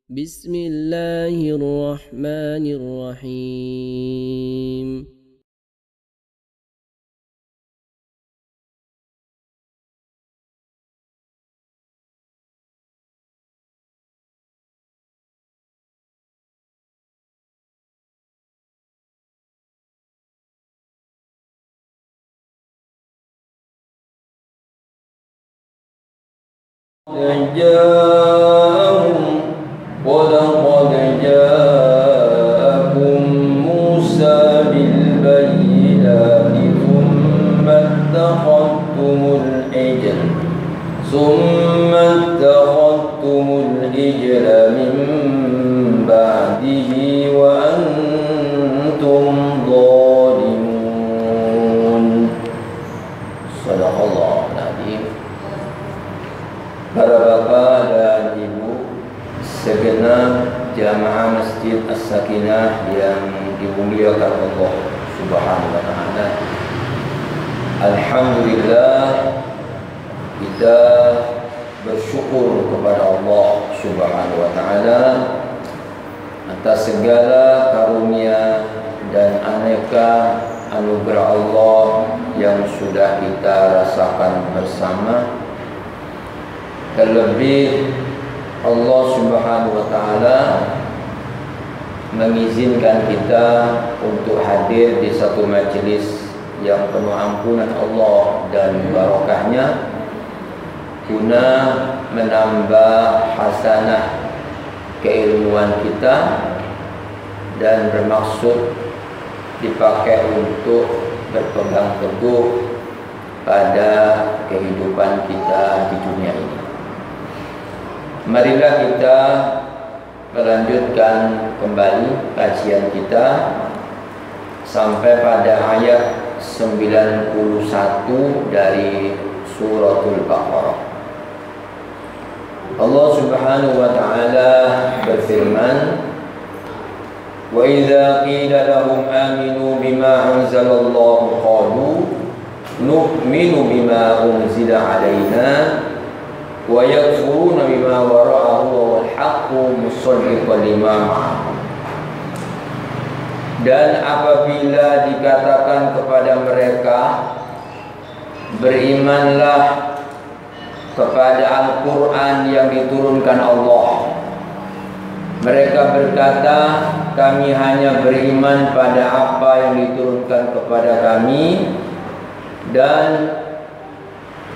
بسم الله الرحمن الرحيم. ولقد جاءكم موسى بالبينات ثم اتخذتم العجل من بعده وأنتم ظالمون. Sadaqallahu al-Azim. Para bapak dan ibu segenap jamaah Masjid As-Sakinah yang dimuliakan Allah Subhanahu wa taala. Alhamdulillah, kita bersyukur kepada Allah Subhanahu wa taala atas segala karunia dan aneka anugerah Allah yang sudah kita rasakan bersama. Terlebih Allah Subhanahu wa taala mengizinkan kita untuk hadir di satu majelis yang penuh ampunan Allah dan barokahnya, guna menambah hasanah keilmuan kita dan bermaksud dipakai untuk berpegang teguh pada kehidupan kita di dunia ini. Marilah kita melanjutkan kembali kajian kita sampai pada ayat 91 dari suratul Baqarah. Allah Subhanahu wa taala berfirman, "Wa idza qila lahum aminu bima anzalallahu qalu nu'minu bima unzila 'alaina wa yakfuruna bima wara'ahu wal haqqu musaddiqan lima ma'ahum." Dan apabila dikatakan kepada mereka, berimanlah kepada Al-Quran yang diturunkan Allah, mereka berkata, kami hanya beriman pada apa yang diturunkan kepada kami, dan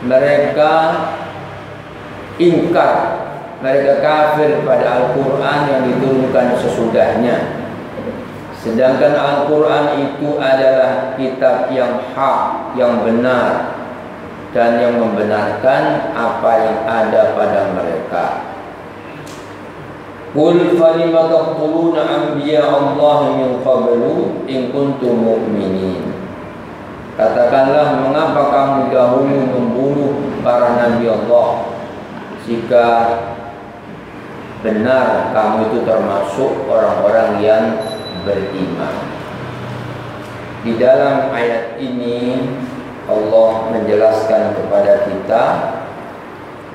mereka ingkar, mereka kafir pada Al-Quran yang diturunkan sesudahnya. Sedangkan Al-Quran itu adalah kitab yang hak, yang benar, dan yang membenarkan apa yang ada pada mereka. Qul falima taqtuluna anbiya Allah min qablu in kuntum mu'minin. Katakanlah, mengapa kamu dahulu membunuh para nabi Allah jika benar kamu itu termasuk orang-orang yang beriman. Di dalam ayat ini Allah menjelaskan kepada kita,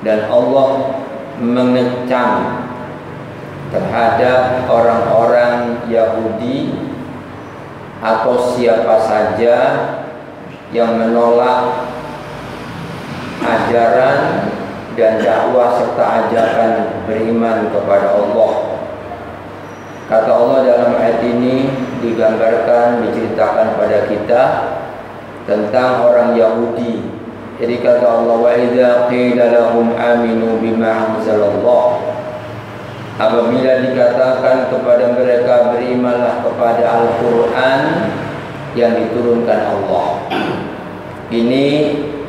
dan Allah mengecam terhadap orang-orang Yahudi atau siapa saja yang menolak ajaran dan dakwah serta ajakan beriman kepada Allah. Kata Allah dalam ayat ini digambarkan, diceritakan pada kita tentang orang Yahudi. Jadi kata Allah, wa idza qila lahum aminu bima anzalallah, apabila dikatakan kepada mereka berimanlah kepada Al-Quran yang diturunkan Allah. Ini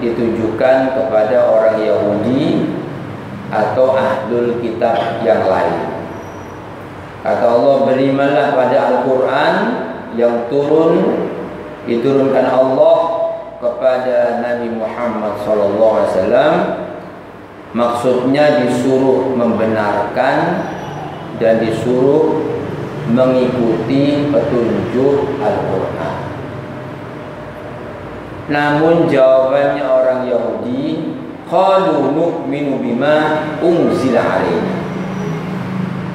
ditujukan kepada orang Yahudi atau ahlul kitab yang lain. Kata Allah, berimanlah pada Al-Quran yang diturunkan Allah kepada Nabi Muhammad SAW. Maksudnya disuruh membenarkan dan disuruh mengikuti petunjuk Al-Quran. Namun jawabannya orang Yahudi, qalu nu'minu bima unzila alaina.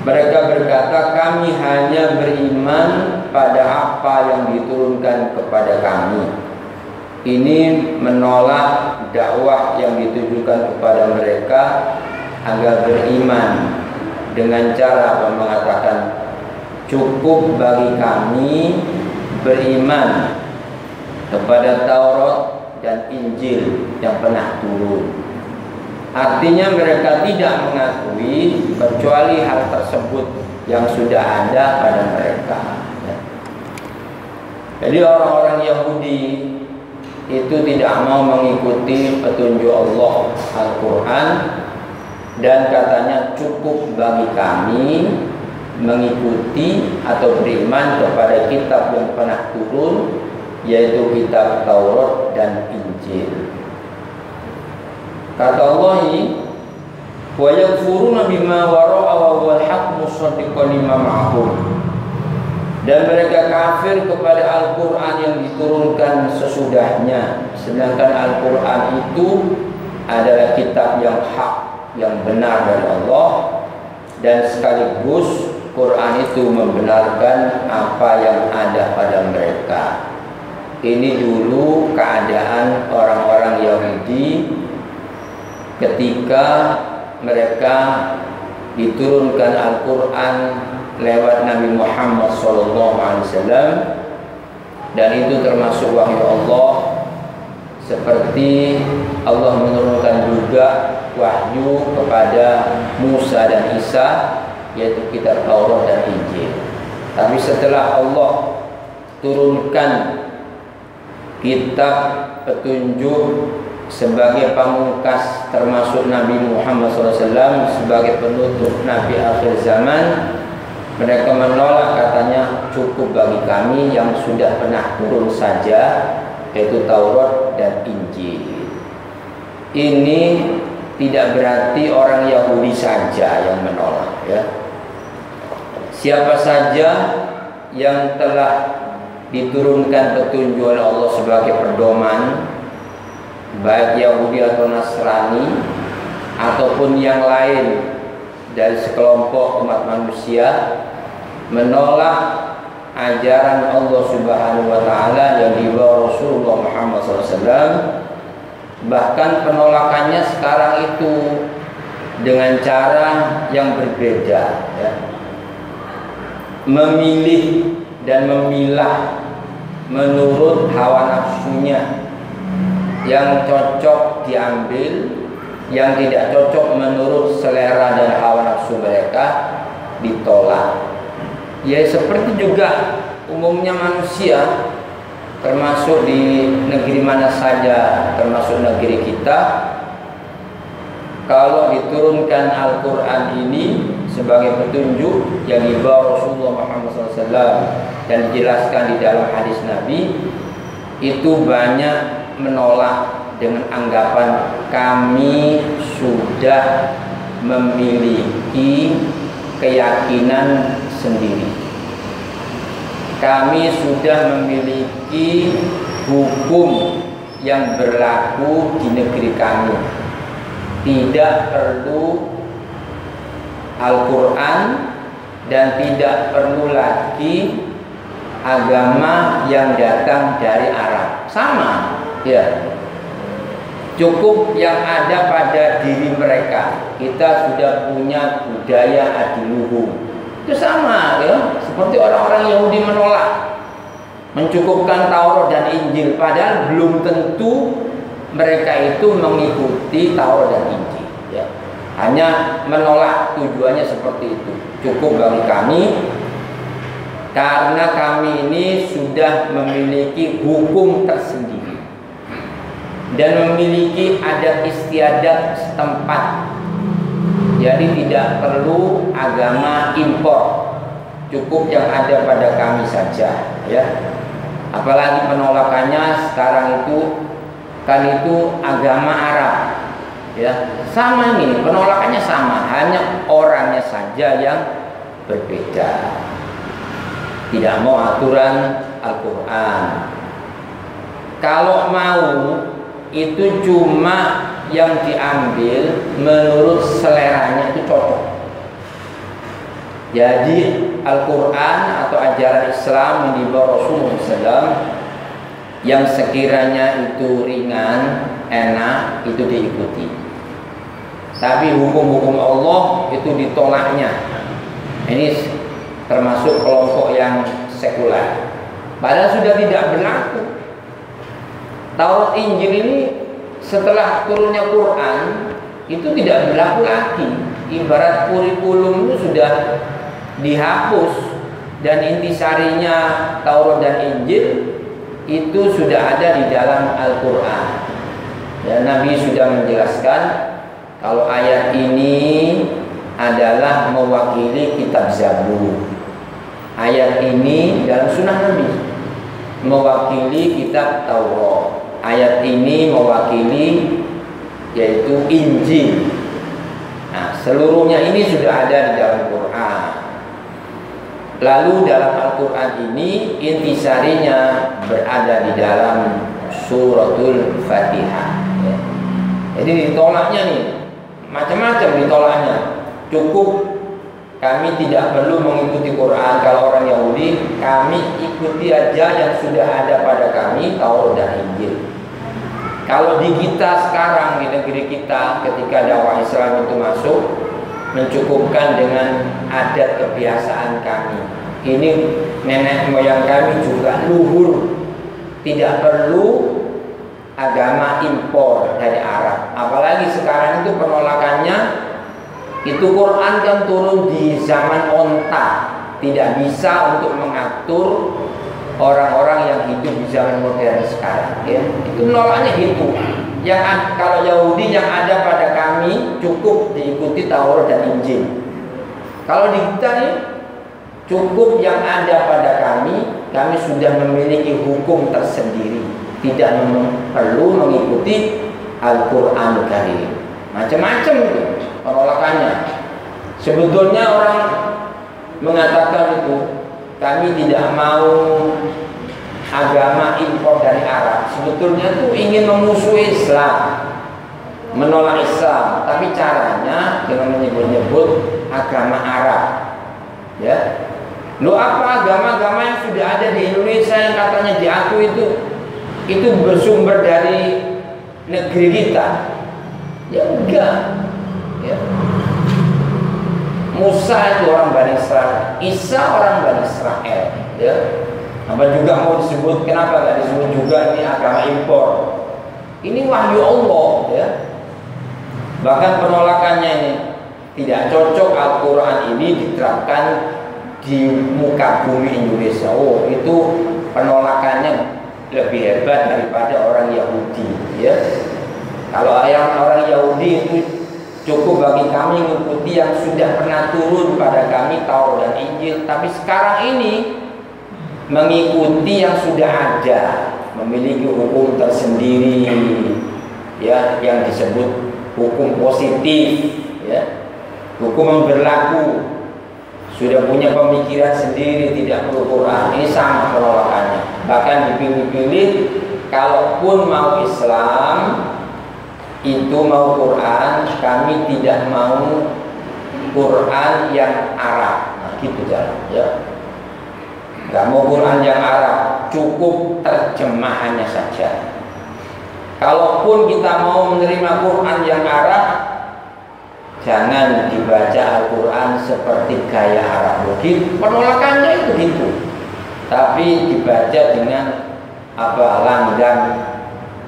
Mereka berkata, kami hanya beriman pada apa yang diturunkan kepada kami. Ini menolak dakwah yang ditujukan kepada mereka agar beriman dengan cara mengatakan cukup bagi kami beriman kepada Taurat dan Injil yang pernah turun. Artinya mereka tidak mengakui kecuali hal tersebut yang sudah ada pada mereka. Jadi orang-orang Yahudi itu tidak mau mengikuti petunjuk Allah Al-Quran, dan katanya cukup bagi kami mengikuti atau beriman kepada kitab yang pernah turun, yaitu kitab Taurat dan Injil. Kata Allah ini, wa yakfuruna bima wara'a wa huwal haqq musaddiqan lima ma'ahum. Dan mereka kafir kepada Al-Quran yang diturunkan sesudahnya, sedangkan Al-Quran itu adalah kitab yang hak, yang benar dari Allah, dan sekaligus Quran itu membenarkan apa yang ada pada mereka. Ini dulu keadaan orang-orang Yahudi ketika mereka diturunkan Al-Quran lewat Nabi Muhammad SAW, dan itu termasuk wahyu Allah, seperti Allah menurunkan juga wahyu kepada Musa dan Isa, yaitu kitab Taurat dan Injil. Tapi setelah Allah turunkan kitab petunjuk sebagai pamungkas, termasuk Nabi Muhammad SAW sebagai penutup Nabi akhir zaman, mereka menolak, katanya cukup bagi kami yang sudah pernah turun saja, yaitu Taurat dan Injil. Ini tidak berarti orang Yahudi saja yang menolak, ya. Siapa saja yang telah diturunkan petunjuk oleh Allah sebagai pedoman, baik Yahudi atau Nasrani ataupun yang lain dari sekelompok umat manusia, menolak ajaran Allah Subhanahu wa taala yang dibawa Rasulullah Muhammad SAW. Bahkan penolakannya sekarang itu dengan cara yang berbeda, ya. Memilih dan memilah menurut hawa nafsunya. Yang cocok diambil, yang tidak cocok menurut selera dan hawa nafsu mereka ditolak. Ya seperti juga umumnya manusia, termasuk di negeri mana saja, termasuk negeri kita, kalau diturunkan Al-Quran ini sebagai petunjuk yang dibawa Rasulullah Muhammad SAW dan dijelaskan di dalam hadis Nabi, itu banyak menolak dengan anggapan kami sudah memiliki keyakinan sendiri, kami sudah memiliki hukum yang berlaku di negeri kami, tidak perlu Al-Quran dan tidak perlu lagi agama yang datang dari Arab. Sama, ya. Cukup yang ada pada diri mereka. Kita sudah punya budaya adiluhum. Itu sama, ya. Seperti orang-orang Yahudi menolak mencukupkan Taurat dan Injil, padahal belum tentu mereka itu mengikuti Taurat dan Injil, ya. Hanya menolak, tujuannya seperti itu. Cukup bagi kami karena kami ini sudah memiliki hukum tersendiri dan memiliki adat istiadat setempat. Jadi tidak perlu agama impor, cukup yang ada pada kami saja, ya. Apalagi penolakannya sekarang itu kan itu agama Arab, ya. Sama ini, penolakannya sama, hanya orangnya saja yang berbeda. Tidak mau aturan Al-Quran. Kalau mau itu cuma yang diambil menurut seleranya itu cocok. Jadi Al-Quran atau ajaran Islam yang dibawa Rasulullah SAW yang sekiranya itu ringan, enak, itu diikuti. Tapi hukum-hukum Allah itu ditolaknya. Ini termasuk kelompok yang sekuler. Padahal sudah tidak berlaku. Taurat Injil ini setelah turunnya Quran itu tidak berlaku lagi. Ibarat kurikulum itu sudah dihapus, dan intisarinya Taurat dan Injil itu sudah ada di dalam Al-Quran. Dan Nabi sudah menjelaskan kalau ayat ini adalah mewakili kitab Zabur. Ayat ini dalam sunnah Nabi mewakili kitab Taurat. Ayat ini mewakili yaitu Injil. Nah, seluruhnya ini sudah ada di dalam Quran. Lalu dalam Al-Quran ini intisarinya berada di dalam suratul Fatihah. Ya. Jadi ditolaknya nih, macam-macam ditolaknya. Cukup kami tidak perlu mengikuti Quran. Kalau orang Yahudi, kami ikuti aja yang sudah ada pada kami, Taurat dan Injil. Kalau di kita sekarang, di negeri kita, ketika dakwah Islam itu masuk, mencukupkan dengan adat kebiasaan kami. Ini nenek moyang kami juga luhur, tidak perlu agama impor dari Arab. Apalagi sekarang itu penolakannya, itu Quran kan turun di zaman onta, tidak bisa untuk mengatur orang-orang yang hidup di zaman modern sekarang. Ya. Itu menolaknya gitu. Yang kalau Yahudi yang ada pada kami cukup diikuti Taurat dan Injil. Kalau di kita nih cukup yang ada pada kami sudah memiliki hukum tersendiri, tidak perlu mengikuti Al-Quran Karim. Macam-macam itu penolakannya. Sebetulnya orang mengatakan itu kami tidak mau agama impor dari Arab. Sebetulnya itu ingin memusuhi Islam, menolak Islam, tapi caranya dengan menyebut-nyebut agama Arab. Ya, lo apa agama-agama yang sudah ada di Indonesia yang katanya diakui itu bersumber dari negeri kita? Ya enggak. Ya. Musa itu orang Bani Israel, Isa orang Bani Israel. Ya. Apa juga mau disebut, kenapa nggak disebut juga ini agama impor? Ini wahyu Allah, ya. Bahkan penolakannya ini tidak cocok Al-Quran ini diterapkan di muka bumi Indonesia. Oh, itu penolakannya lebih hebat daripada orang Yahudi, ya. Kalau orang Yahudi itu cukup bagi kami mengikuti yang sudah pernah turun pada kami Taurat dan Injil, tapi sekarang ini mengikuti yang sudah ada, memiliki hukum tersendiri, ya, yang disebut hukum positif, ya, hukum yang berlaku, sudah punya pemikiran sendiri, tidak perlu Quran. Ini sama penolakannya. Bahkan dipilih-pilih, kalaupun mau Islam itu mau Quran, kami tidak mau Quran yang Arab. Nah, gitu jalan, ya. Gak mau Quran yang Arab, cukup terjemahannya saja. Kalaupun kita mau menerima Quran yang Arab, jangan dibaca Al-Quran seperti gaya Arab. Begitu penolakannya itu gitu. Tapi dibaca dengan langgam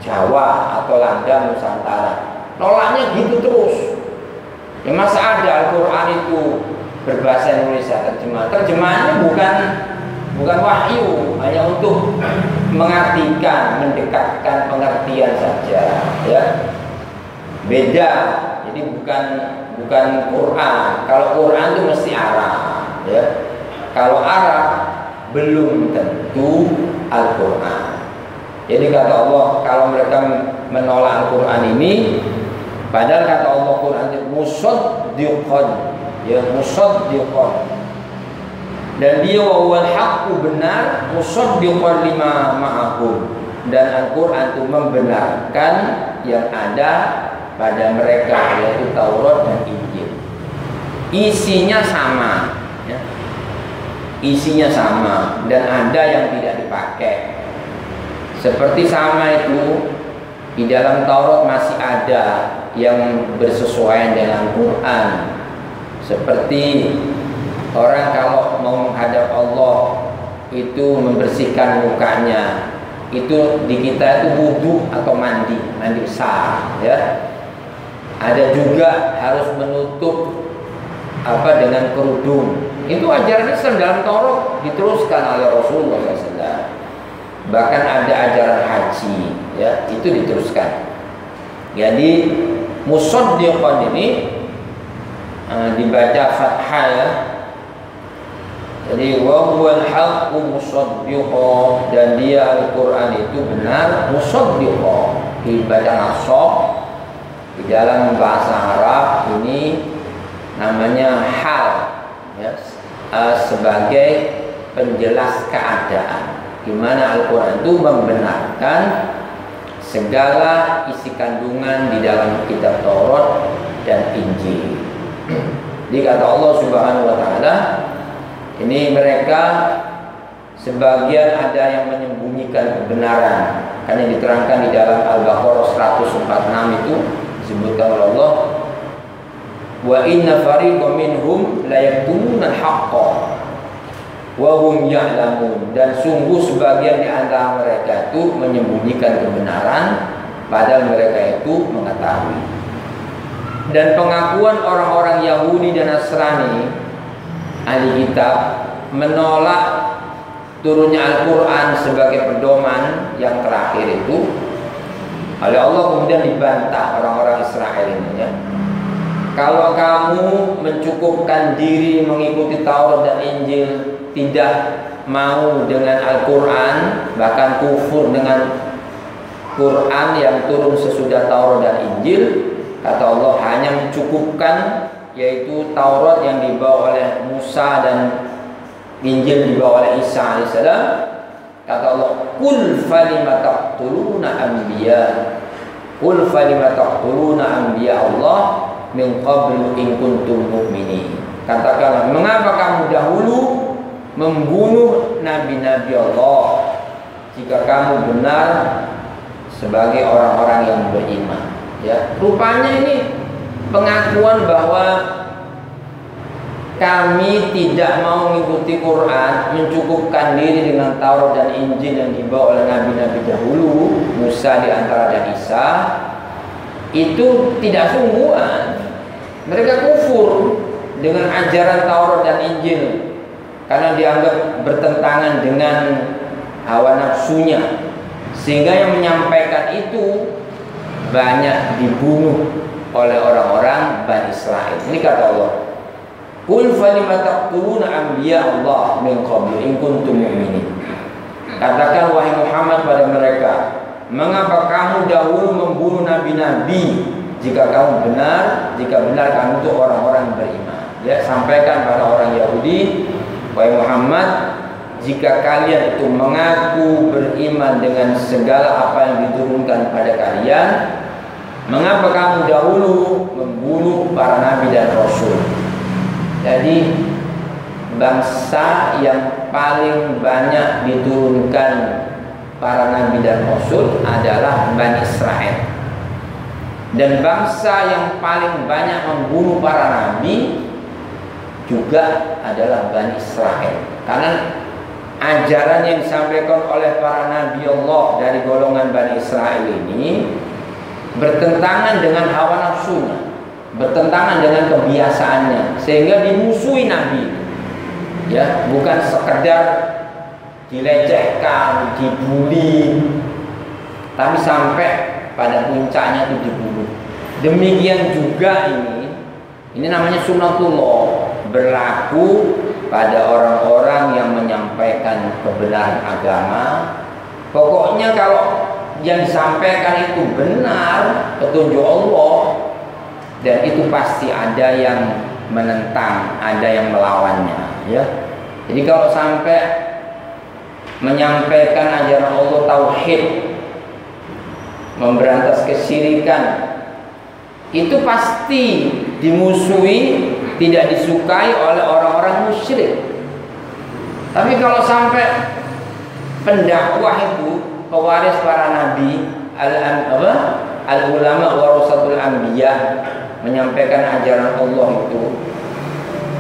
Jawa atau langgam Nusantara. Nolaknya gitu terus. Ya masa ada Al-Quran itu berbahasa Indonesia terjemah? Terjemahannya bukan wahyu, hanya untuk mengartikan, mendekatkan pengertian saja, ya. Beda. Jadi bukan Quran. Kalau Quran itu mesti Arab, ya. Kalau Arab belum tentu Al-Quran. Jadi kata Allah, kalau mereka menolak Al-Quran ini, padahal kata Allah Quran itu musaddiqan, ya, musaddiqan. Dan dia wal haqqu benar, musaddiqan lima ma'ahum. Dan Al-Quran itu membenarkan yang ada pada mereka, yaitu Taurat dan Injil. Isinya sama, ya. Isinya sama dan ada yang tidak dipakai. Seperti sama itu di dalam Taurat masih ada yang bersesuaian dengan Quran. Seperti orang kalau mau menghadap Allah itu membersihkan mukanya, itu di kita itu wudu atau mandi besar, ya. Ada juga harus menutup dengan kerudung. Itu ajaran Islam dalam Taurat diteruskan oleh Rasulullah SAW. Bahkan ada ajaran haji, ya, itu diteruskan. Jadi musaddiqan ini dibaca fathah, ya. Jadi wa huwal haqqu musaddiqan, dan dia Al-Qur'an itu benar musaddiqan. Dibaca nasab. Di dalam bahasa Arab ini namanya hal, ya, sebagai penjelas keadaan, di mana Al-Quran itu membenarkan segala isi kandungan di dalam kitab Taurat dan Injil. Jadi kata Allah Subhanahu wa taala, ini mereka sebagian ada yang menyembunyikan kebenaran, karena diterangkan di dalam Al-Baqarah 146 itu disebutkan oleh Allah, wa inna fariqam minhum la yaktumuna al-haqqa wa hum ya'lamun, dan sungguh sebagian di antara mereka itu menyembunyikan kebenaran padahal mereka itu mengetahui. Dan pengakuan orang-orang Yahudi dan Nasrani ahli kitab menolak turunnya Al-Quran sebagai pedoman yang terakhir itu oleh Allah kemudian dibantah orang-orang Israel ini, ya. Kalau kamu mencukupkan diri mengikuti Taurat dan Injil, tidak mau dengan Al-Quran, bahkan kufur dengan Quran yang turun sesudah Taurat dan Injil, kata Allah hanya mencukupkan, yaitu Taurat yang dibawa oleh Musa dan Injil dibawa oleh Isa alaihissalam. Kata Allah, kul falima taqtuluna anbiya, kul falima taqtuluna anbiya Allah min qablu in kuntum mu'minin. Katakanlah, mengapa kamu dahulu membunuh nabi-nabi Allah jika kamu benar sebagai orang-orang yang beriman, ya. Rupanya ini pengakuan bahwa kami tidak mau mengikuti Quran, mencukupkan diri dengan Taurat dan Injil yang dibawa oleh nabi-nabi dahulu, Musa di antara dan Isa, itu tidak sungguhan. Mereka kufur dengan ajaran Taurat dan Injil karena dianggap bertentangan dengan hawa nafsunya, sehingga yang menyampaikan itu banyak dibunuh oleh orang-orang Bani Israel. Ini kata Allah, qul falima taqtuluna anbiya Allah min qablu in kuntum mu'minin. Katakan wahai Muhammad pada mereka, mengapa kamu dahulu membunuh nabi-nabi jika kamu benar, jika benar kamu itu orang-orang beriman. Ya, sampaikan pada orang Yahudi, wahai Muhammad, jika kalian itu mengaku beriman dengan segala apa yang diturunkan pada kalian, mengapa kamu dahulu membunuh para nabi dan rasul? Jadi bangsa yang paling banyak diturunkan para nabi dan rasul adalah Bani Israel. Dan bangsa yang paling banyak membunuh para nabi juga adalah Bani Israel. Karena ajaran yang disampaikan oleh para nabi Allah dari golongan Bani Israel ini bertentangan dengan hawa nafsunya, bertentangan dengan kebiasaannya, sehingga dimusuhi Nabi, ya, bukan sekedar dilecehkan, dibully, tapi sampai pada puncaknya itu dibunuh. Demikian juga ini namanya sunnatullah, berlaku pada orang-orang yang menyampaikan kebenaran agama. Pokoknya kalau yang disampaikan itu benar, petunjuk Allah, dan itu pasti ada yang menentang, ada yang melawannya, ya. Jadi kalau sampai menyampaikan ajaran Allah tauhid, memberantas kesyirikan, itu pasti dimusuhi tidak disukai oleh orang-orang musyrik. Tapi kalau sampai pendakwah itu pewaris para nabi, al-ulama warasatul anbiya, menyampaikan ajaran Allah itu,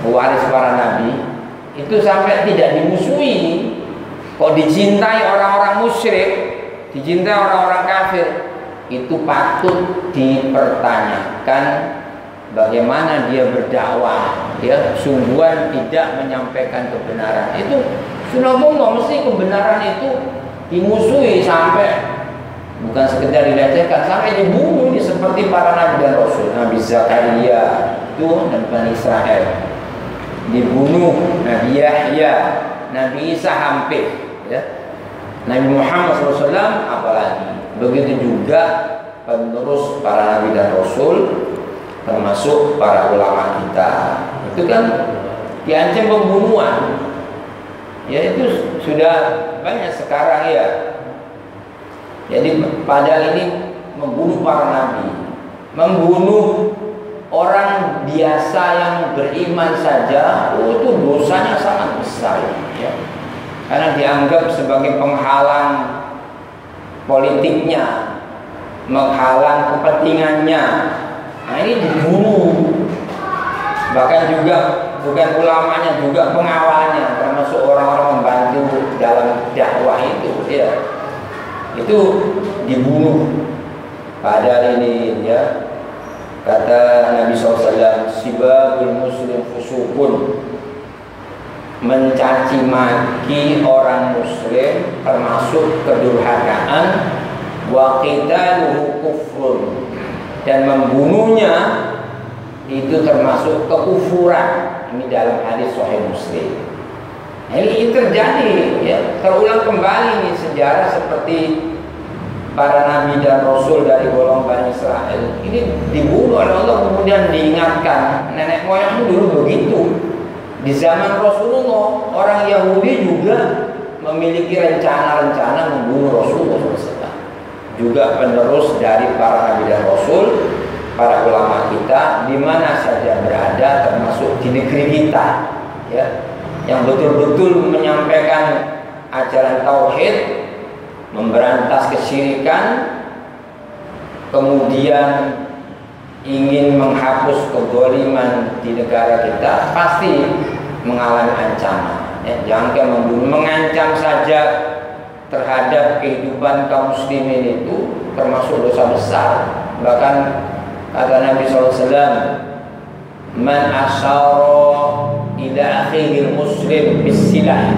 pewaris para nabi, itu sampai tidak dimusuhi, kok dicintai orang-orang musyrik, dicintai orang-orang kafir, itu patut dipertanyakan bagaimana dia berdakwah, dia sungguhan tidak menyampaikan kebenaran. Itu sudah umum, mesti kebenaran itu dimusuhi sampai bukan sekedar dilecehkan, sampai dibunuh seperti para nabi dan rasul. Nabi Zakaria itu dan Bani Israel dibunuh, Nabi Yahya, Nabi Isa hampir, ya. Nabi Muhammad SAW apalagi. Begitu juga penerus para nabi dan rasul, termasuk para ulama kita, itu kan diancam pembunuhan. Ya, itu sudah banyak sekarang ya. Jadi padahal ini membunuh para nabi, membunuh orang biasa yang beriman saja, itu dosanya sangat besar ya. Karena dianggap sebagai penghalang politiknya, menghalang kepentingannya. Nah, ini dibunuh. Bahkan juga bukan ulamanya, juga pengawalnya, termasuk orang-orang membantu dalam dakwah itu, ya. Itu dibunuh. Padahal ini, ya, kata Nabi SAW, sibabul muslim fusukun, mencaci maki orang muslim termasuk kedurhakaan, wa qitaluhu kufrun, dan membunuhnya itu termasuk kekufuran. Ini dalam hadis Sahih Muslim. Nah, ini terjadi, ya, terulang kembali nih sejarah seperti para nabi dan rasul dari golongan Bani Israel. Ini dibunuh oleh Allah, kemudian diingatkan nenek moyangmu dulu begitu. Di zaman Rasulullah, orang Yahudi juga memiliki rencana-rencana membunuh Rasulullah SAW. Juga penerus dari para nabi dan rasul, para ulama kita di mana saja berada, termasuk di negeri kita, ya, yang betul-betul menyampaikan ajaran tauhid, memberantas kesyirikan, kemudian ingin menghapus kezaliman di negara kita, pasti mengalami ancaman. Ya, jangan membunuh, mengancam saja terhadap kehidupan kaum muslimin itu termasuk dosa besar. Bahkan kata Nabi SAW, man asyara ila akhihil muslim bisilah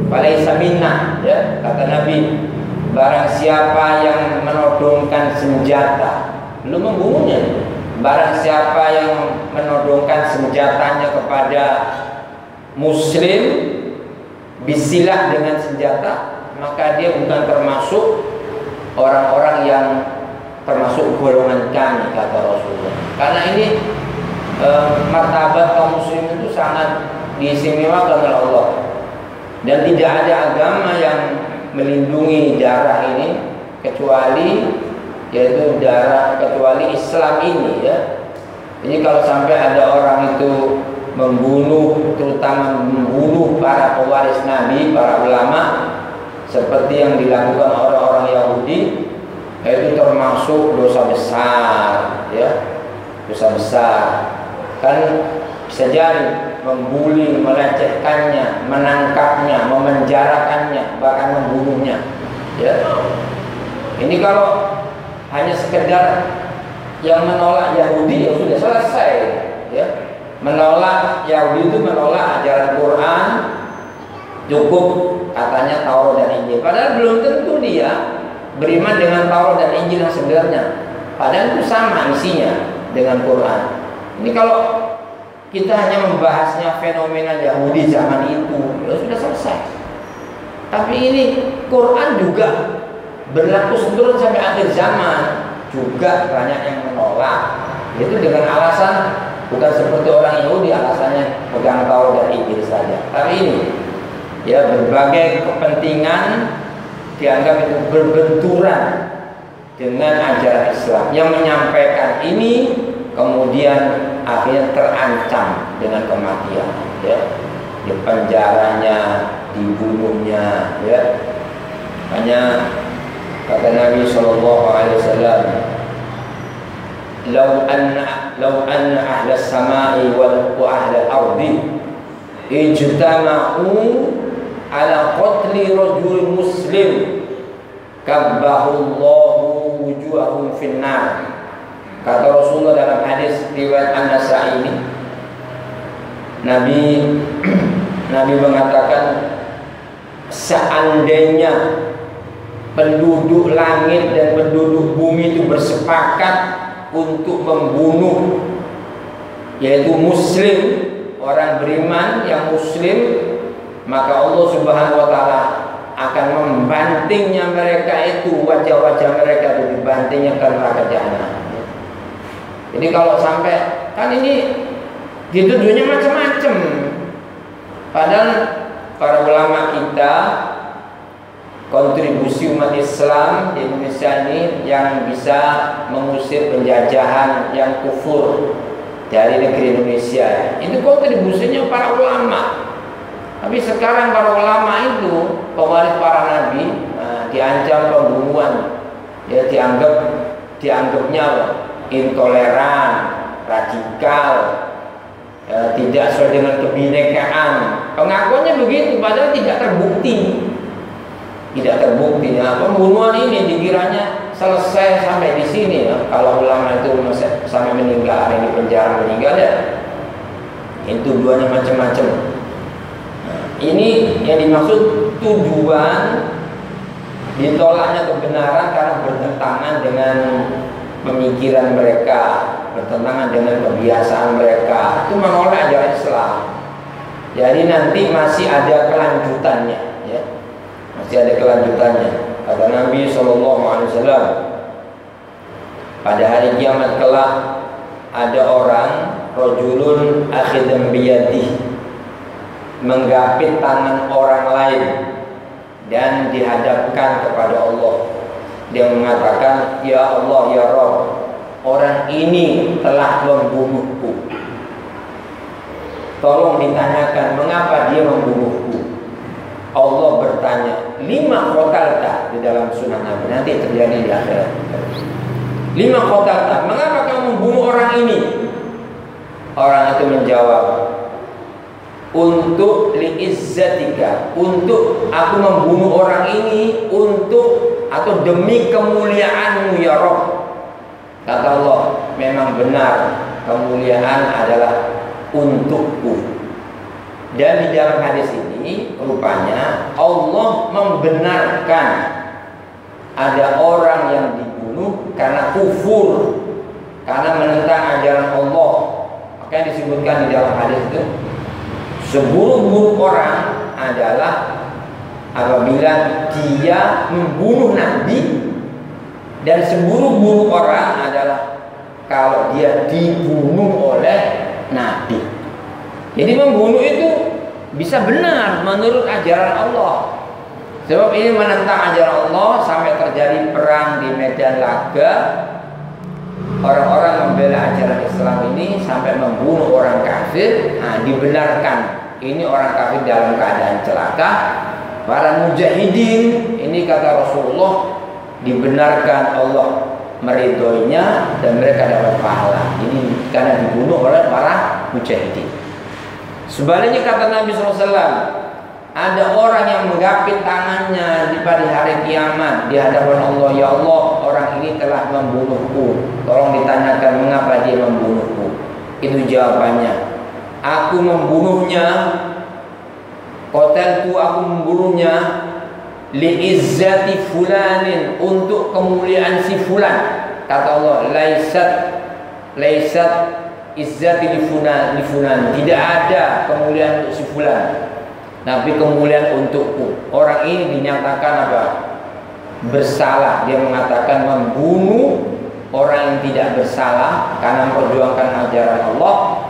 falaysa minna, ya, kata Nabi, barang siapa yang menodongkan senjata, belum membunuhnya, barang siapa yang menodongkan senjatanya kepada muslim bisilah, dengan senjata, maka dia bukan termasuk orang-orang yang termasuk golongan kami, kata Rasulullah. Karena ini martabat kaum muslim itu sangat diistimewakan oleh Allah, dan tidak ada agama yang melindungi darah ini kecuali, yaitu darah, kecuali Islam ini, ya. Jadi kalau sampai ada orang itu membunuh, terutama membunuh para pewaris Nabi, para ulama, seperti yang dilakukan orang-orang Yahudi, itu termasuk dosa besar, ya, dosa besar. Kan bisa jadi membuli, melecehkannya, menangkapnya, memenjarakannya, bahkan membunuhnya, ya. Ini kalau hanya sekedar yang menolak Yahudi, ya sudah selesai, ya. Menolak Yahudi itu menolak ajaran Quran, cukup katanya Taurat dan Injil. Padahal belum tentu dia beriman dengan Taurat dan Injil yang sebenarnya. Padahal itu sama isinya dengan Quran. Ini kalau kita hanya membahasnya fenomena Yahudi zaman itu, ya sudah selesai. Tapi ini Quran juga berlaku seterusnya sampai akhir zaman, juga banyak yang menolak. Itu dengan alasan bukan seperti orang Yahudi, alasannya pegang Taurat dan Injil saja. Tapi ini, ya, berbagai kepentingan dianggap itu berbenturan dengan ajaran Islam. Yang menyampaikan ini kemudian akhirnya terancam dengan kematian, ya, di penjaranya, dibunuhnya, ya. Makanya kata Nabi SAW, "Lau anna ahla samai wa ahla ardi ijtama'u ala qatli rajul muslim kabbahullahu wujuhahum finnar." Kata Rasulullah dalam hadis riwayat An-Nasa'i ini, Nabi mengatakan, seandainya penduduk langit dan penduduk bumi itu bersepakat untuk membunuh, yaitu muslim, orang beriman yang muslim, maka Allah Subhanahu wa taala akan membantingnya mereka itu, wajah-wajah mereka itu dibantingnya ke neraka jahanam. Jadi kalau sampai, kan ini dituduhnya macam-macam, padahal para ulama kita, kontribusi umat Islam di Indonesia ini yang bisa mengusir penjajahan yang kufur dari negeri Indonesia, itu kontribusinya para ulama. Tapi sekarang para ulama itu, pewaris para nabi, diancam pembunuhan, ya, dianggapnya intoleran, radikal, tidak sesuai dengan kebinekaan. Pengakuannya begitu, padahal tidak terbukti. Pembunuhan ini dikiranya selesai sampai di sini, ya. Kalau ulama itu sampai meninggal, ada di penjara meninggal, ya. Itu tuduhannya macam-macam. Ini yang dimaksud tuduhan ditolaknya kebenaran karena bertentangan dengan pemikiran mereka, bertentangan dengan kebiasaan mereka, itu menolak ajaran Islam. Jadi nanti masih ada kelanjutannya, ya. Masih ada kelanjutannya. Kata Nabi SAW, pada hari kiamat kelak ada orang, rajulun akhidhan biyadih, menggapit tangan orang lain dan dihadapkan kepada Allah. Dia mengatakan, "Ya Allah, ya Rabb, orang ini telah membunuhku. Tolong ditanyakan mengapa dia membunuhku." Allah bertanya, "Lima qatalta?" Di dalam sunnah Nabi, nanti terjadi di akhirat. "Lima qatalta, mengapa kamu membunuh orang ini?" Orang itu menjawab, "Untuk liizzatika, untuk aku membunuh orang ini untuk atau demi kemuliaanmu ya Rabb." Kata Allah, "Memang benar, kemuliaan adalah untukku." Dan di dalam hadis ini rupanya Allah membenarkan ada orang yang dibunuh karena kufur, karena menentang ajaran Allah. Maka disebutkan di dalam hadis itu, seburuk-buruk orang adalah apabila dia membunuh Nabi, dan seburuk-buruk orang adalah kalau dia dibunuh oleh Nabi. Jadi membunuh itu bisa benar menurut ajaran Allah. Sebab ini menentang ajaran Allah sampai terjadi perang di medan laga. Orang-orang membela ajaran Islam ini sampai membunuh orang kafir. Nah, dibenarkan ini orang kafir dalam keadaan celaka. Para mujahidin ini kata Rasulullah dibenarkan Allah meridhoinya dan mereka dapat pahala. Ini karena dibunuh oleh para mujahidin. Sebaliknya kata Nabi SAW, ada orang yang menggapit tangannya di pada hari kiamat di hadapan Allah. "Ya Allah, orang ini telah membunuhku. Tolong ditanyakan mengapa dia membunuhku." Itu jawabannya, "Aku membunuhnya, qataltu, aku membunuhnya liizzati fulanin, untuk kemuliaan si fulan." Kata Allah, laisat izzati li fulan, tidak ada kemuliaan untuk si fulan, tapi kemuliaan untukku. Orang ini dinyatakan apa? Bersalah. Dia mengatakan membunuh orang yang tidak bersalah karena memperjuangkan ajaran Allah.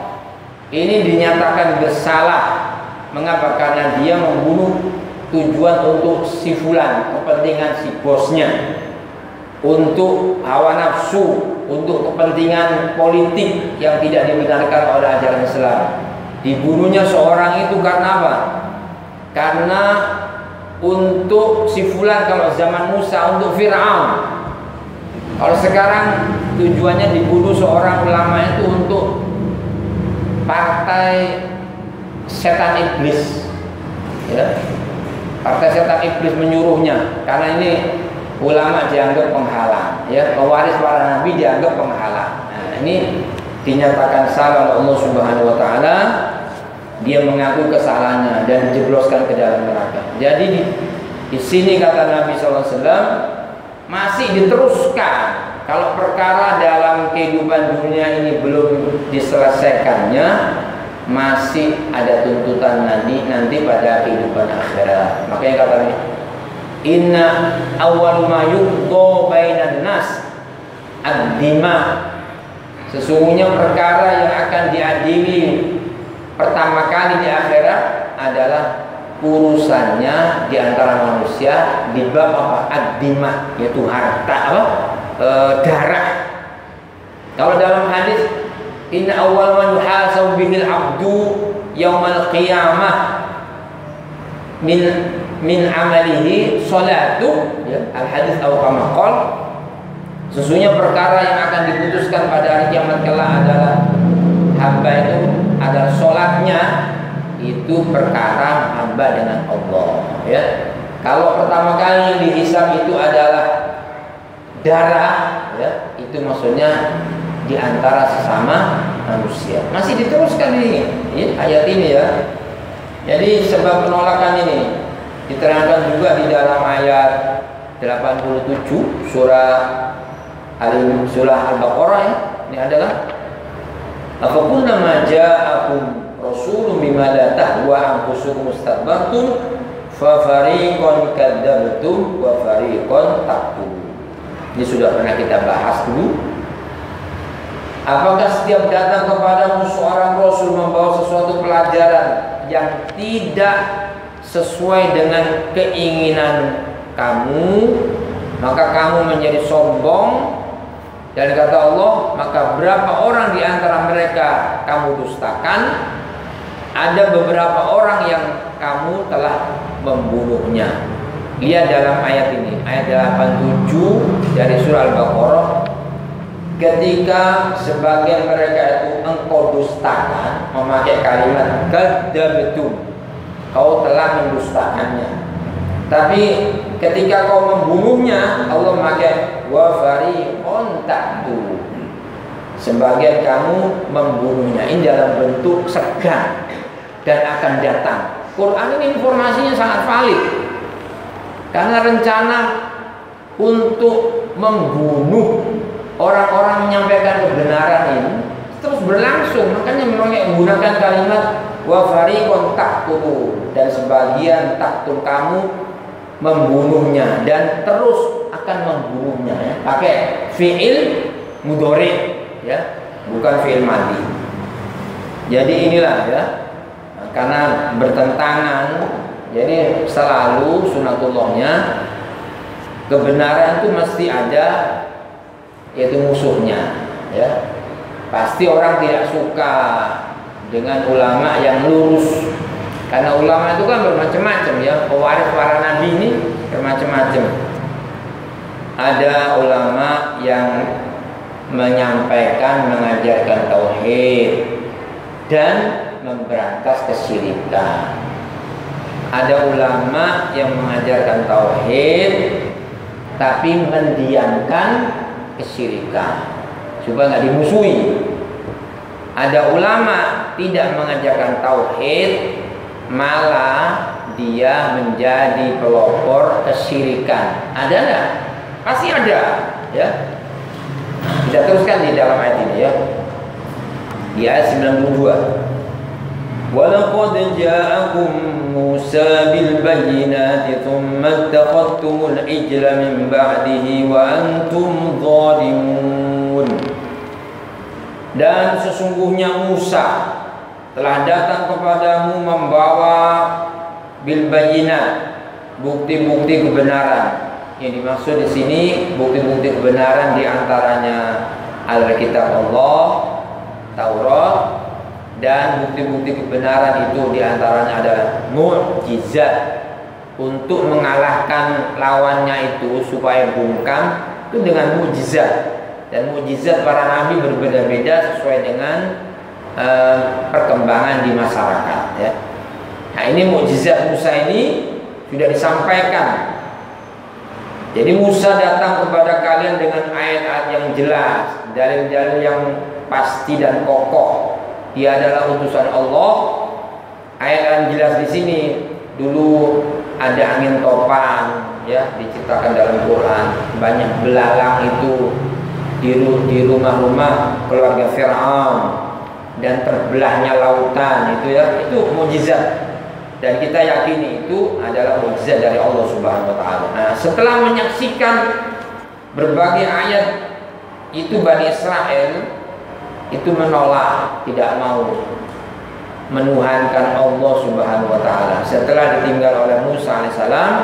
Ini dinyatakan bersalah. Mengapa? Karena dia membunuh tujuan untuk si fulan, kepentingan si bosnya, untuk hawa nafsu, untuk kepentingan politik yang tidak dibenarkan oleh ajaran Islam. Dibunuhnya seorang itu karena apa? Karena untuk si fulan, kalau zaman Musa untuk Fir'aun. Kalau sekarang tujuannya dibunuh seorang ulama itu untuk partai setan iblis, ya. Partai setan iblis menyuruhnya, karena ini ulama dianggap penghalang, ya, pewaris para nabi dianggap penghalang. Nah, ini dinyatakan salah oleh Allah Subhanahu wa taala, dia mengaku kesalahannya dan dijebloskan ke dalam neraka. Jadi di sini kata Nabi sallallahu alaihi wasallam masih diteruskan. Kalau perkara dalam kehidupan dunia ini belum diselesaikannya, masih ada tuntutan nanti pada kehidupan akhirat. Makanya katanya inna awwal ma yuqda bainan nas ad-dima. Sesungguhnya perkara yang akan diadili pertama kali di akhirat adalah urusannya di antara manusia di bab apa? Ad-dima, yaitu harta, apa? Darah. Kalau dalam hadis inna awwal man yuhasabu bihil abdu yaumal qiyamah min amalihi salatu, ya, al hadis atau kama qol, sesungguhnya perkara yang akan diputuskan pada hari kiamat kelak adalah hamba itu adalah sholatnya, itu perkara hamba dengan Allah, ya. Kalau pertama kali yang dihisab itu adalah darah, ya, itu maksudnya di antara sesama manusia. Masih diteruskan ini, ya, ayat ini, ya. Jadi sebab penolakan ini diterangkan juga di dalam ayat 87 surah Al-Baqarah, ya. Ini adalah afakunna ma ja'akum rasulun bima la tahwa anfusukum mustakbartum fa fariqan kadzdzabtum wa fariqan taqtulun. Ini sudah pernah kita bahas dulu. Apakah setiap datang kepadamu seorang rasul membawa sesuatu pelajaran yang tidak sesuai dengan keinginan kamu, maka kamu menjadi sombong? Dan kata Allah, maka berapa orang di antara mereka kamu dustakan? Ada beberapa orang yang kamu telah membunuhnya. Lihat dalam ayat ini, ayat 87 dari surah Al-Baqarah. Ketika sebagian mereka itu engkau dustakan, memakai kalimat kadzdzabtum, kau telah mendustakannya. Tapi ketika kau membunuhnya, Allah memakai wa fariqon taqtu, sebagian kamu membunuhnya. Ini dalam bentuk segan dan akan datang. Quran ini informasinya sangat valid, karena rencana untuk membunuh orang-orang menyampaikan kebenaran ini terus berlangsung. Makanya menggunakan kalimat wa fariqon taqtu, dan sebagian taqtu kamu membunuhnya dan terus akan membunuhnya, ya. Pakai fiil mudhari, ya, bukan fiil madhi. Jadi inilah, ya, karena bertentangan, jadi selalu sunatullahnya kebenaran itu mesti ada, yaitu musuhnya, ya. Pasti orang tidak suka dengan ulama yang lurus, karena ulama itu kan bermacam-macam, ya. Pewaris para nabi ini bermacam-macam. Ada ulama yang menyampaikan, mengajarkan tauhid dan memberantas kesyirikan. Ada ulama yang mengajarkan tauhid tapi mendiamkan kesyirikan supaya nggak dimusuhi. Ada ulama tidak mengajarkan tauhid, malah dia menjadi pelopor kesyirikan. Ada nggak? Pasti ada, ya. Kita teruskan di dalam ayat ini, ya. Di ayat 92. وَلَقَدْ جَاءَكُمْ مُوسَى بِالْبَيِّنَاتِ ثُمَّ اتَّخَذْتُمُ الْعِجْلَ مِنْ بَعْدِهِ وَأَنْتُمْ ظَالِمُونَ. Dan sesungguhnya Musa telah datang kepadamu membawa bil-bayyinat, bukti-bukti kebenaran. Yang dimaksud di sini bukti-bukti kebenaran diantaranya Alkitab Allah, Taurat, dan bukti-bukti kebenaran itu diantaranya adalah mukjizat. Untuk mengalahkan lawannya itu supaya bungkam itu dengan mukjizat, dan mukjizat para nabi berbeda-beda sesuai dengan perkembangan di masyarakat ya. Nah, ini mukjizat Musa ini sudah disampaikan. Jadi Musa datang kepada kalian dengan ayat-ayat yang jelas, dalil-dalil yang pasti dan kokoh. Dia adalah utusan Allah. Ayat yang jelas di sini, dulu ada angin topan ya, diceritakan dalam Quran. Banyak belalang itu di rumah-rumah keluarga Fir'aun, dan terbelahnya lautan itu ya, itu mukjizat. Dan kita yakini itu adalah mukjizat dari Allah Subhanahu wa taala. Nah, setelah menyaksikan berbagai ayat itu, Bani Israel itu menolak, tidak mau menuhankan Allah Subhanahu wa taala. Setelah ditinggal oleh Musa alaihissalam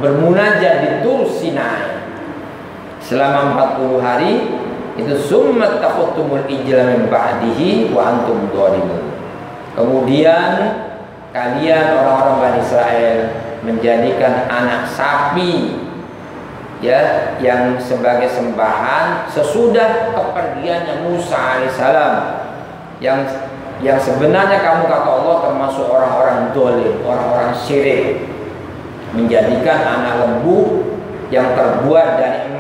bermunajat di Tur Sinai selama 40 hari, itu summat takhuttumul ijla min ba'dihi wa antum dhalimun. Kemudian kalian orang-orang Bani Israel menjadikan anak sapi ya yang sebagai sembahan sesudah kepergiannya Musa alaihissalam, yang sebenarnya kamu kata Allah termasuk orang-orang dolim, orang-orang syirik, menjadikan anak lembu yang terbuat dari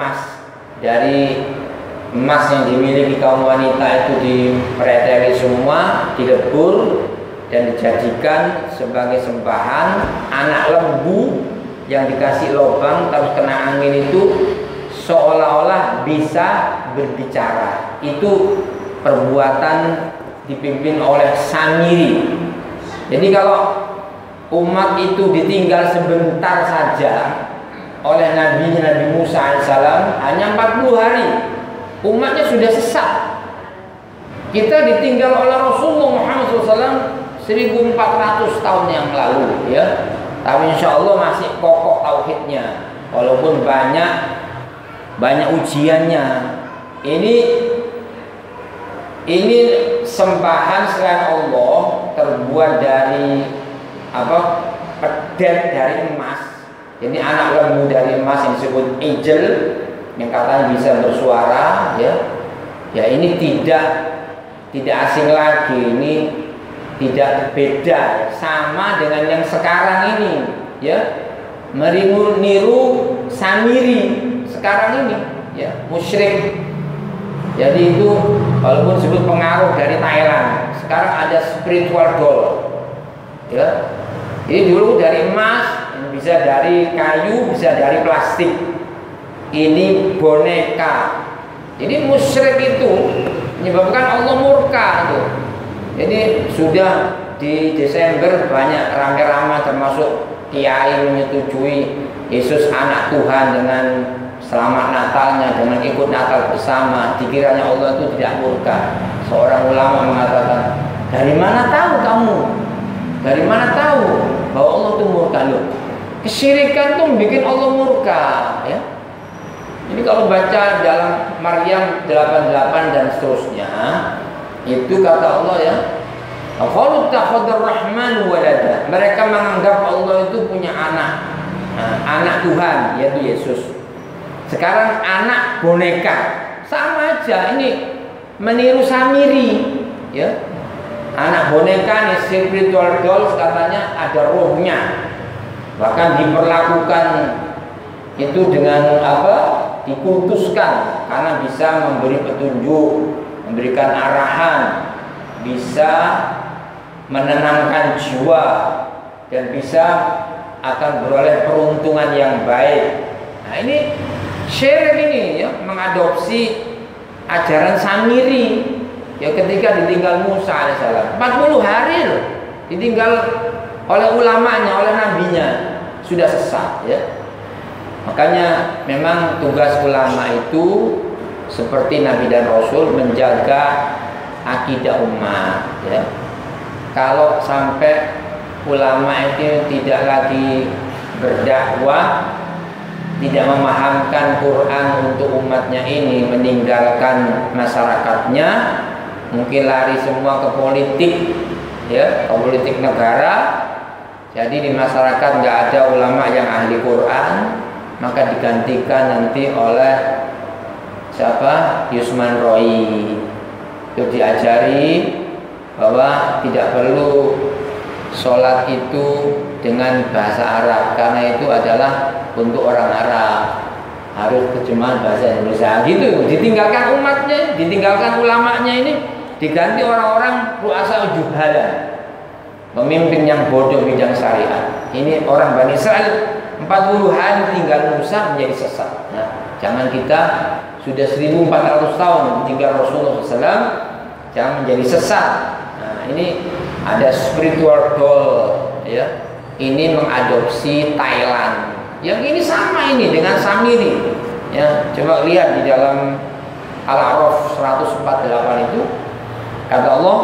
emas yang dimiliki kaum wanita itu dipreteli semua, dilebur dan dijadikan sebagai sembahan. Anak lembu yang dikasih lubang terus kena angin itu seolah-olah bisa berbicara. Itu perbuatan dipimpin oleh Samiri. Jadi kalau umat itu ditinggal sebentar saja oleh Nabi Musa alaihissalam, hanya 40 hari umatnya sudah sesat. Kita ditinggal oleh Rasulullah Muhammad SAW 1400 tahun yang lalu ya. Tapi insya Allah masih kokoh tauhidnya, walaupun banyak ujiannya. Ini sembahan selain Allah terbuat dari pedet dari emas. Jadi anak lembu dari emas yang disebut ijel, yang katanya bisa bersuara ya. Ya ini tidak asing lagi, ini tidak beda sama dengan yang sekarang ini ya, niru Samiri sekarang ini ya, musyrik. Jadi itu walaupun disebut pengaruh dari Thailand, sekarang ada spiritual doll ya. Ini dulu dari emas, bisa dari kayu, bisa dari plastik. Ini boneka. Jadi musyrik itu menyebabkan Allah murka itu. Jadi sudah di Desember banyak rame-rame termasuk kiai menyetujui Yesus anak Tuhan dengan selamat Natalnya, dengan ikut Natal bersama. Dikiranya Allah itu tidak murka. Seorang ulama mengatakan, dari mana tahu kamu? Dari mana tahu bahwa Allah itu murka? Loh, kesyirikan itu bikin Allah murka ya. Ini kalau baca dalam Maryam 88 dan seterusnya, itu kata Allah ya, qalu takhadar rahman walada. Mereka menganggap Allah itu punya anak, anak Tuhan yaitu Yesus. Sekarang anak boneka, sama aja, ini meniru Samiri ya. Anak boneka nih, spiritual dolls katanya ada rohnya, bahkan diperlakukan itu dengan dikultuskan karena bisa memberi petunjuk, memberikan arahan, bisa menenangkan jiwa, dan bisa akan beroleh peruntungan yang baik. Nah ini syirik ini ya, mengadopsi ajaran Samiri ya, ketika ditinggal Musa alaihissalam 40 hari loh, ditinggal oleh ulamanya, oleh nabinya, sudah sesat ya. Makanya memang tugas ulama itu seperti Nabi dan Rasul menjaga akidah umat ya. Kalau sampai ulama itu tidak lagi berdakwah, tidak memahamkan Quran untuk umatnya ini, meninggalkan masyarakatnya, mungkin lari semua ke politik, ya, ke politik negara. Jadi di masyarakat nggak ada ulama yang ahli Quran, maka digantikan nanti oleh siapa? Yusman Roy. Itu diajari bahwa tidak perlu sholat itu dengan bahasa Arab, karena itu adalah untuk orang Arab, harus terjemahan bahasa Indonesia. Gitu, ditinggalkan umatnya, ditinggalkan ulamanya, ini diganti orang-orang ru'asa juhala, pemimpin yang bodoh bidang syariat. Ini orang Bani Israel 40 hari tinggal Musa menjadi sesat. Nah, jangan kita sudah 1400 tahun tinggal Rasulullah SAW, jangan menjadi sesat. Nah, ini ada spiritual doll, ya. Ini mengadopsi Thailand. Yang ini sama ini dengan Samiri. Ya, coba lihat di dalam Al-A'raf 148 itu kata Allah,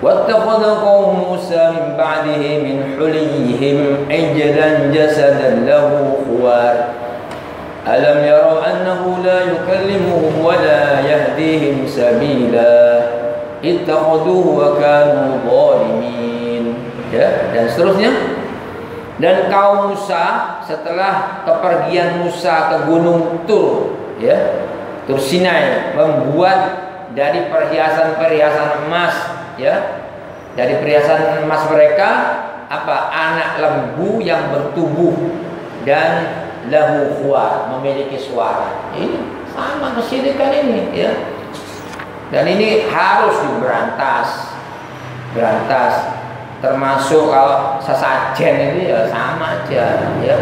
"Wattakhadha qaum Musa min ba'dihi min huliyihim ijlan jasadan lahu khuwar. Alam yarau annahu la yukallimuhum wa la yahdihim sabila. Ittakhaduhu wa kanu zalimin." Ya, dan seterusnya. Dan kaum Musa setelah kepergian Musa ke Gunung Tur, ya, Tur Sinai, membuat dari perhiasan-perhiasan emas, ya, dari perhiasan emas mereka apa? Anak lembu yang bertubuh dan lahu khuwar, memiliki suara. Ini sama kesyirikan ini, ya. Dan ini harus diberantas, termasuk kalau sesajen itu ya sama aja, ya,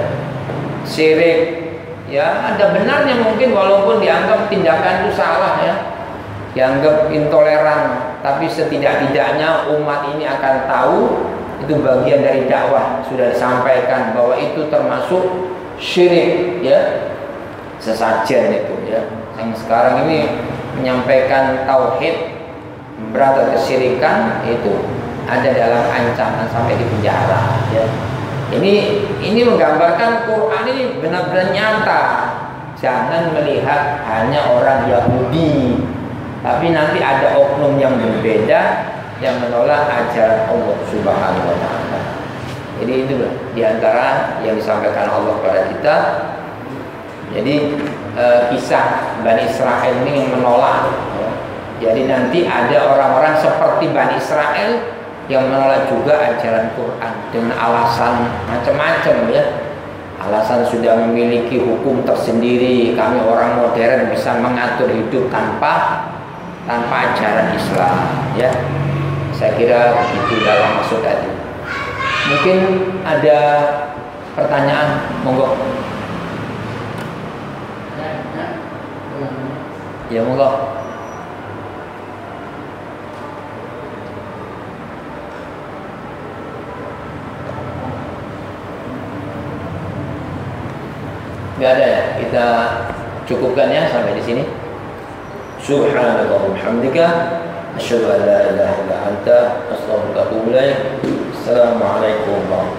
syirik, ya, ada benarnya mungkin walaupun dianggap tindakan itu salah, ya, dianggap intoleran, tapi setidak-tidaknya umat ini akan tahu itu bagian dari dakwah, sudah disampaikan bahwa itu termasuk syirik, ya, sesajen itu, ya. Yang sekarang ini menyampaikan tauhid, memberantas kesyirikan, itu ada dalam ancaman sampai di penjara, ya. Ini menggambarkan Quran ini benar-benar nyata. Jangan melihat hanya orang Yahudi, tapi nanti ada oknum yang berbeda yang menolak ajaran Allah Subhanahu wa taala. Jadi itu diantara yang disampaikan Allah kepada kita. Jadi kisah Bani Israel ini yang menolak, ya. Jadi nanti ada orang-orang seperti Bani Israel yang menolak juga ajaran Quran dengan alasan macam-macam, ya. Alasan sudah memiliki hukum tersendiri, kami orang modern bisa mengatur hidup tanpa ajaran Islam, ya. Saya kira itu dalam maksud tadi. Mungkin ada pertanyaan, monggo. Ya, monggo. Gak ada, ya, kita cukupkan ya sampai di sini. Subhanallah wa bihamdika, asyhadu an la ilaha illa anta, astaghfiruka wa atubu ilaik. Assalamualaikum warahmatullahi wabarakatuh.